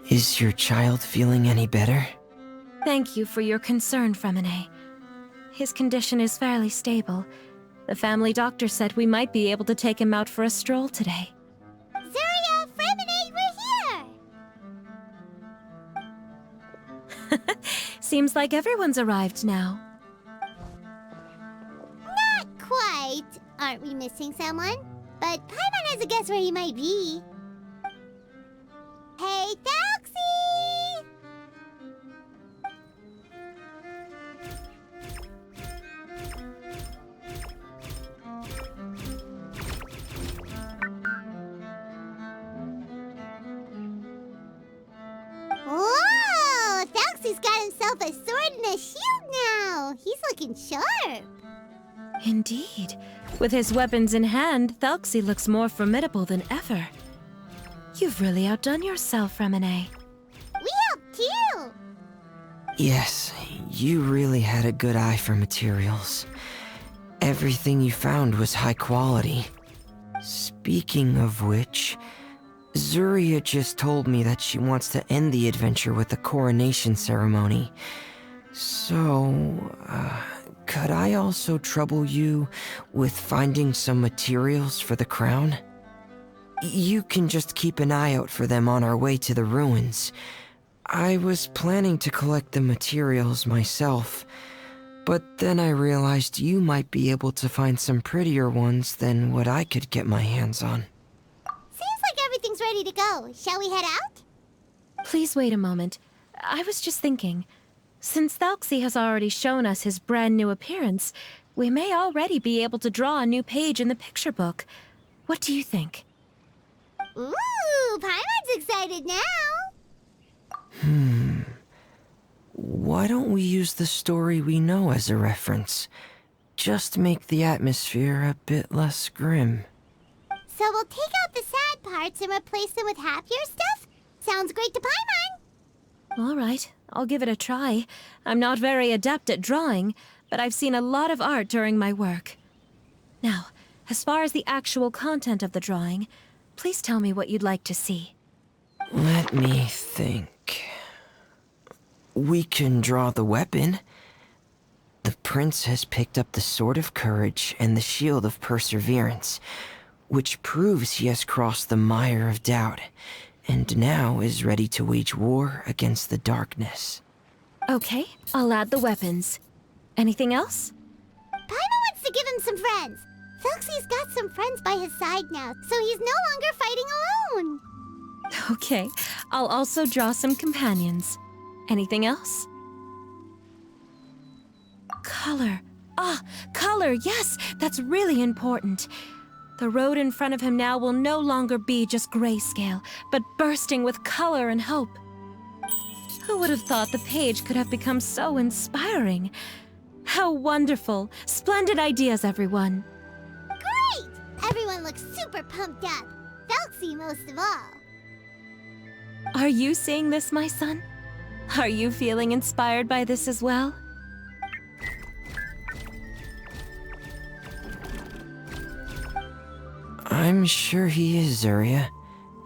Is your child feeling any better? Thank you for your concern, Fremine. His condition is fairly stable. The family doctor said we might be able to take him out for a stroll today. Zuria, Fremine, we're here! Seems like everyone's arrived now. Not quite. Aren't we missing someone? But Paimon has a guess where he might be. Hey, Thelxie! Whoa! Thelxie's got himself a sword and a shield now! He's looking sharp! Indeed. With his weapons in hand, Thelxie looks more formidable than ever. You've really outdone yourself, Fremine. We helped you! Yes, you really had a good eye for materials. Everything you found was high quality. Speaking of which, Zuria just told me that she wants to end the adventure with a coronation ceremony. So, could I also trouble you with finding some materials for the crown? You can just keep an eye out for them on our way to the ruins. I was planning to collect the materials myself, but then I realized you might be able to find some prettier ones than what I could get my hands on. Seems like everything's ready to go. Shall we head out? Please wait a moment. I was just thinking. Since Thelxie has already shown us his brand new appearance, we may already be able to draw a new page in the picture book. What do you think? Ooh, Paimon's excited now! Why don't we use the story we know as a reference? Just make the atmosphere a bit less grim. So we'll take out the sad parts and replace them with happier stuff? Sounds great to Paimon! All right, I'll give it a try. I'm not very adept at drawing, but I've seen a lot of art during my work. Now, as far as the actual content of the drawing, please tell me what you'd like to see. Let me think. We can draw the weapon. The prince has picked up the Sword of Courage and the Shield of Perseverance, which proves he has crossed the mire of doubt, and now is ready to wage war against the darkness. Okay, I'll add the weapons. Anything else? Paimon wants to give him some friends. Thelxie's got some friends by his side now, so he's no longer fighting alone. Okay, I'll also draw some companions. Anything else? Color. Ah, color, yes, that's really important. The road in front of him now will no longer be just grayscale, but bursting with color and hope. Who would have thought the page could have become so inspiring? How wonderful! Splendid ideas, everyone! Great! Everyone looks super pumped up. Thelxie most of all. Are you seeing this, my son? Are you feeling inspired by this as well? I'm sure he is, Zuria.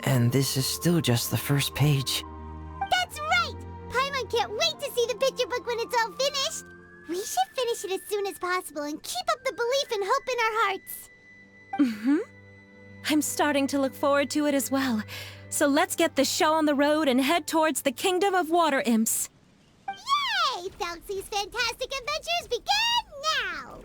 And this is still just the first page. That's right! Paimon can't wait to see the picture book when it's all finished. We should finish it as soon as possible and keep up the belief and hope in our hearts. Mm-hmm. I'm starting to look forward to it as well. So let's get the show on the road and head towards the Kingdom of Water Imps. Yay! Thelxie's fantastic adventures begin now!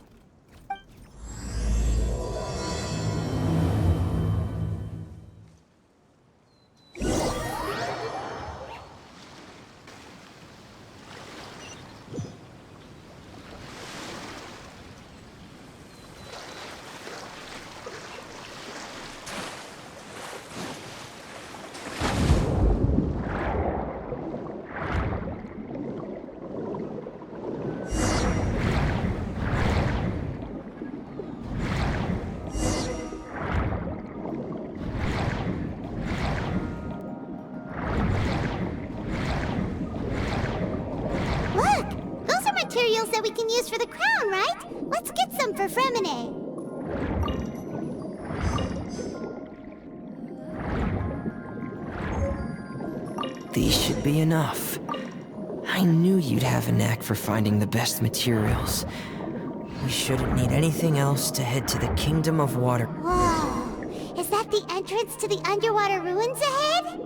Materials that we can use for the crown, right? Let's get some for Fremine. These should be enough. I knew you'd have a knack for finding the best materials. We shouldn't need anything else to head to the Kingdom of Water. Whoa! Is that the entrance to the underwater ruins ahead?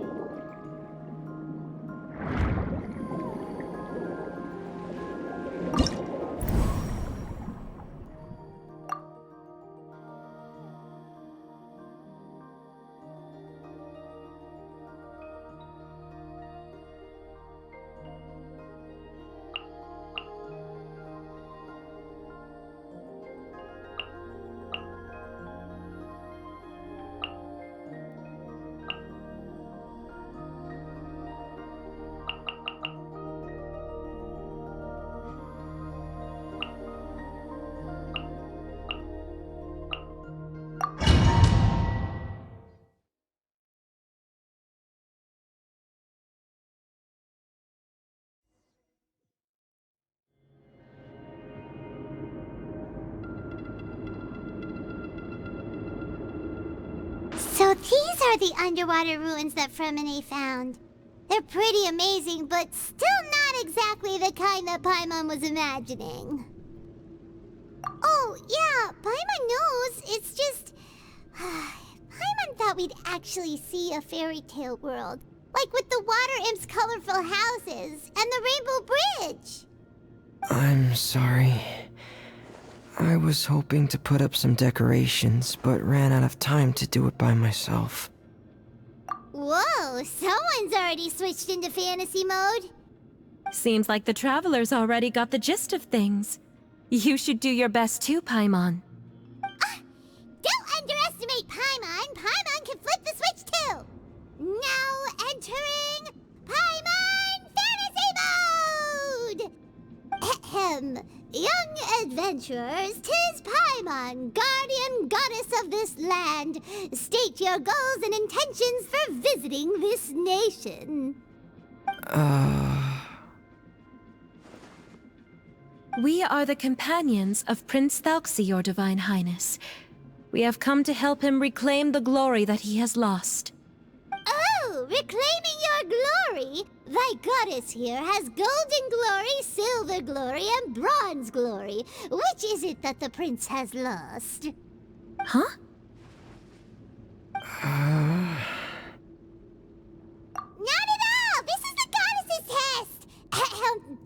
So these are the underwater ruins that Fremine found. They're pretty amazing, but still not exactly the kind that Paimon was imagining. Oh, yeah, Paimon knows. It's just... Paimon thought we'd actually see a fairy tale world. Like with the water imp's colorful houses and the Rainbow Bridge. I'm sorry. I was hoping to put up some decorations, but ran out of time to do it by myself. Whoa, someone's already switched into fantasy mode. Seems like the travelers already got the gist of things. You should do your best too, Paimon. Don't underestimate Paimon. Paimon can flip the switch too. Now entering Paimon Fantasy Mode! Ahem. Young adventurers, 'tis Paimon, guardian goddess of this land. State your goals and intentions for visiting this nation. We are the companions of Prince Thelxie, your Divine Highness. We have come to help him reclaim the glory that he has lost. Oh, reclaiming your glory? Thy goddess here has golden glory, silver glory, and bronze glory. Which is it that the prince has lost? Huh? Not at all! This is the goddess's test! Ahem.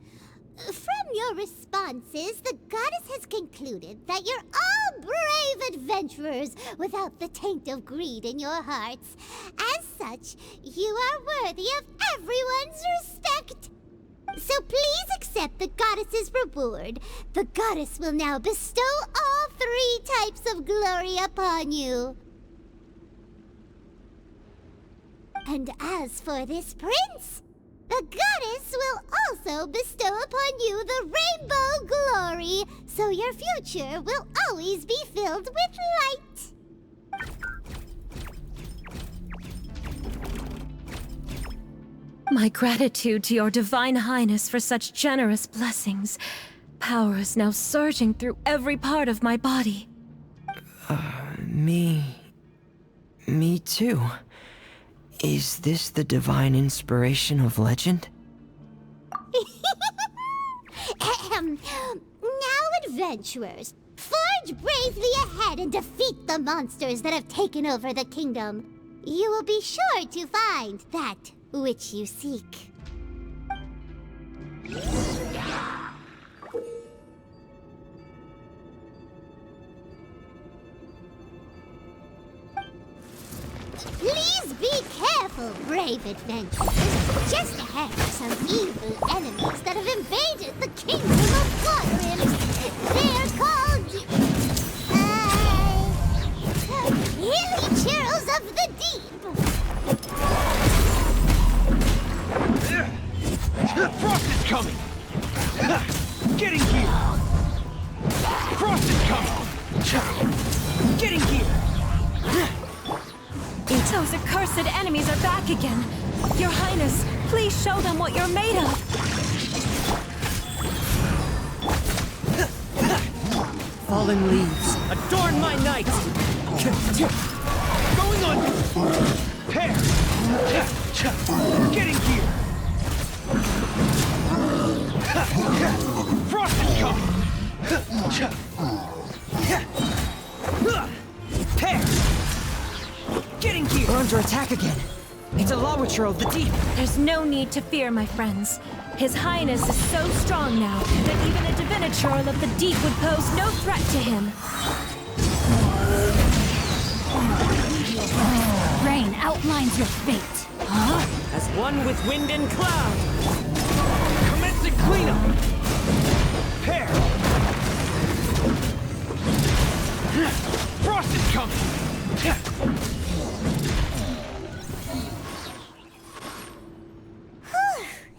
From your responses, the goddess has concluded that you're all brave adventurers without the taint of greed in your hearts. As such, you are worthy of everyone's respect. So please accept the goddess's reward. The goddess will now bestow all 3 types of glory upon you. And as for this prince, the goddess will also bestow upon you the rainbow glory, so your future will always be filled with light. My gratitude to your Divine Highness for such generous blessings. Power is now surging through every part of my body. Me too. Is this the divine inspiration of legend? Ahem. Now, adventurers, forge bravely ahead and defeat the monsters that have taken over the kingdom. You will be sure to find that which you seek. Please be careful, brave adventurers. Just ahead are some evil enemies that have invaded the kingdom of water imps. They're called... Hilly Churls of the Deep. Frost is coming! Getting here! Frost is coming! Getting here! Those accursed enemies are back again. Your Highness, please show them what you're made of. Fallen leaves. Adorn my night! Going on! Pair! Getting here! Frost is coming! Pear! Getting here! We're under attack again. It's a Lawitcher of the deep. There's no need to fear, my friends. His Highness is so strong now that even a Diviniture of the deep would pose no threat to him. Rain outlines your fate. Huh? As one with wind and cloud. Commencing cleanup! Pear! Frost is coming!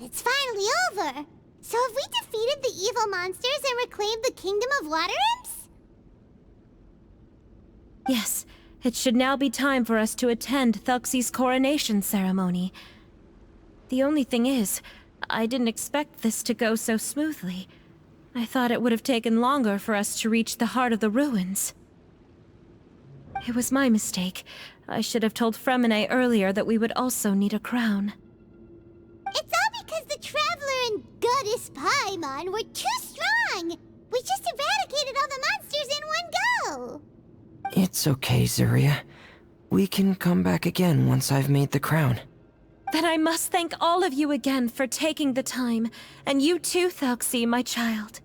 It's finally over! So have we defeated the evil monsters and reclaimed the Kingdom of Water Imps? Yes, it should now be time for us to attend Thelxie's coronation ceremony. The only thing is, I didn't expect this to go so smoothly. I thought it would have taken longer for us to reach the heart of the ruins. It was my mistake. I should have told Fremine earlier that we would also need a crown. It's all because the Traveler and Goddess Paimon were too strong! We just eradicated all the monsters in one go! It's okay, Zuria. We can come back again once I've made the crown. Then I must thank all of you again for taking the time, and you too, Thelxie, my child.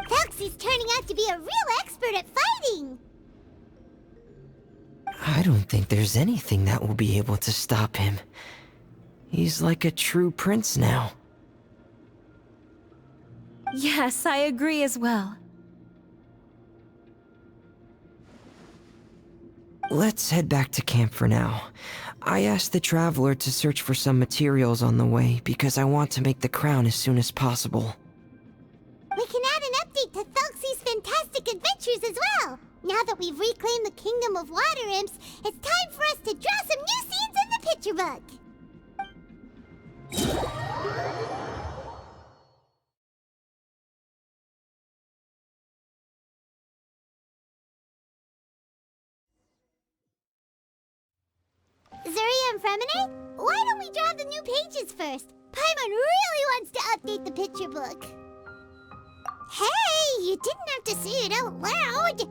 Thelxie's turning out to be a real expert at fighting! I don't think there's anything that will be able to stop him. He's like a true prince now. Yes, I agree as well. Let's head back to camp for now. I asked the Traveler to search for some materials on the way because I want to make the crown as soon as possible. We can add an update to Thelxie's fantastic adventures as well! Now that we've reclaimed the Kingdom of Water Imps, it's time for us to draw some new scenes in the picture book! Zuria and Fremine, why don't we draw the new pages first? Paimon really wants to update the picture book. Hey, you didn't have to say it out loud.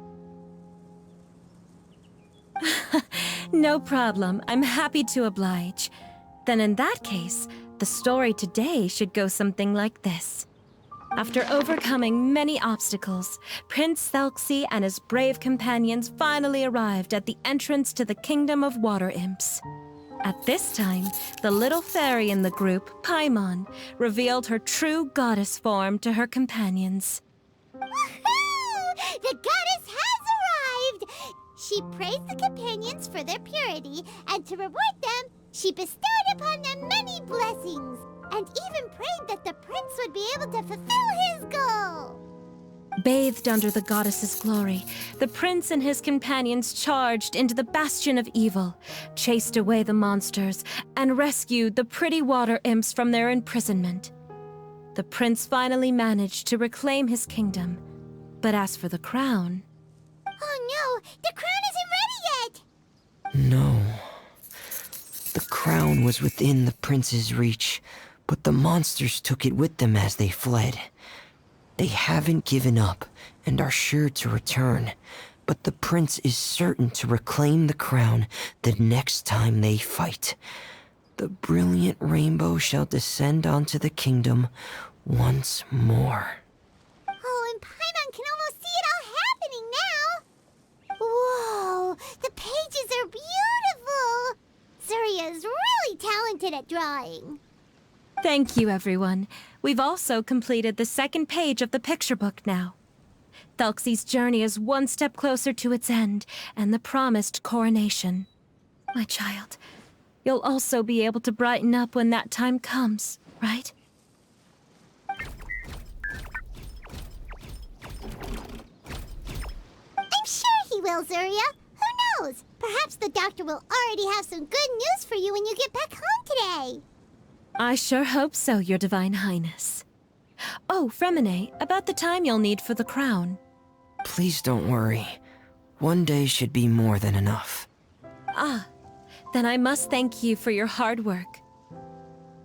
No problem. I'm happy to oblige. Then in that case, the story today should go something like this. After overcoming many obstacles, Prince Thelxie and his brave companions finally arrived at the entrance to the Kingdom of Water Imps. At this time, the little fairy in the group, Paimon, revealed her true goddess form to her companions. Woohoo! The goddess has arrived! She praised the companions for their purity, and to reward them, she bestowed upon them many blessings, and even prayed that the prince would be able to fulfill his goal. Bathed under the goddess's glory, the prince and his companions charged into the bastion of evil, chased away the monsters, and rescued the pretty water imps from their imprisonment. The prince finally managed to reclaim his kingdom, but as for the crown... Oh no, the crown isn't ready yet! No. The crown was within the prince's reach, but the monsters took it with them as they fled. They haven't given up and are sure to return, but the prince is certain to reclaim the crown the next time they fight. The brilliant rainbow shall descend onto the kingdom once more. Oh, and Paimon can almost see it all happening now! Whoa, the pages are beautiful! Zuria is really talented at drawing. Thank you, everyone. We've also completed the second page of the picture book now. Thelxie's journey is one step closer to its end and the promised coronation. My child, you'll also be able to brighten up when that time comes, right? I'm sure he will, Zuria. Who knows? Perhaps the doctor will already have some good news for you when you get back home today. I sure hope so, Your Divine Highness. Oh, Fremine, about the time you'll need for the crown. Please don't worry. One day should be more than enough. Ah, then I must thank you for your hard work.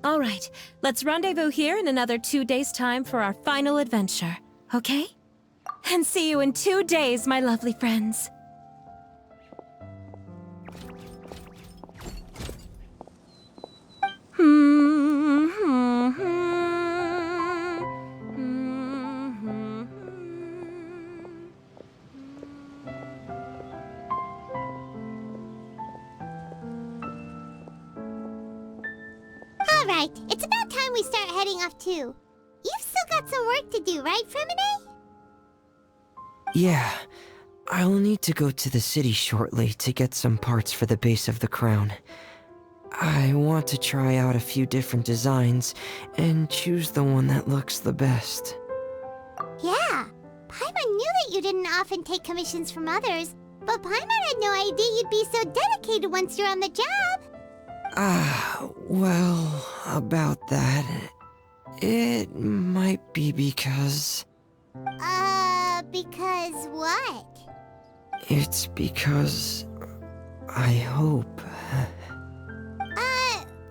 All right, let's rendezvous here in another 2 days' time for our final adventure, okay? And see you in 2 days, my lovely friends. Alright, it's about time we start heading off too. You've still got some work to do, right, Fremine? Yeah, I'll need to go to the city shortly to get some parts for the base of the crown. I want to try out a few different designs and choose the one that looks the best. Yeah, Paimon knew that you didn't often take commissions from others, but Paimon had no idea you'd be so dedicated once you're on the job. Well, about that, it might be because... Because what? It's because... I hope...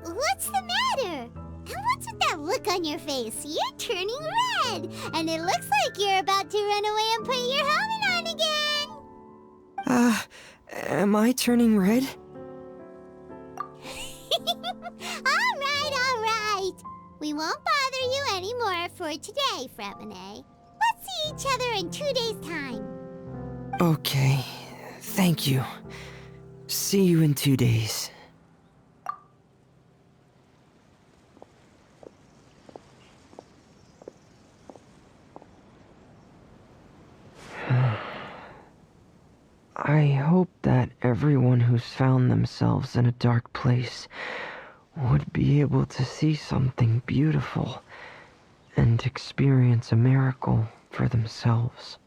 What's the matter? And what's with that look on your face? You're turning red, and it looks like you're about to run away and put your helmet on again. Am I turning red? Alright. We won't bother you anymore for today, Fremine. Let's see each other in 2 days' time. Okay, thank you. See you in 2 days. I hope that everyone who's found themselves in a dark place would be able to see something beautiful and experience a miracle for themselves.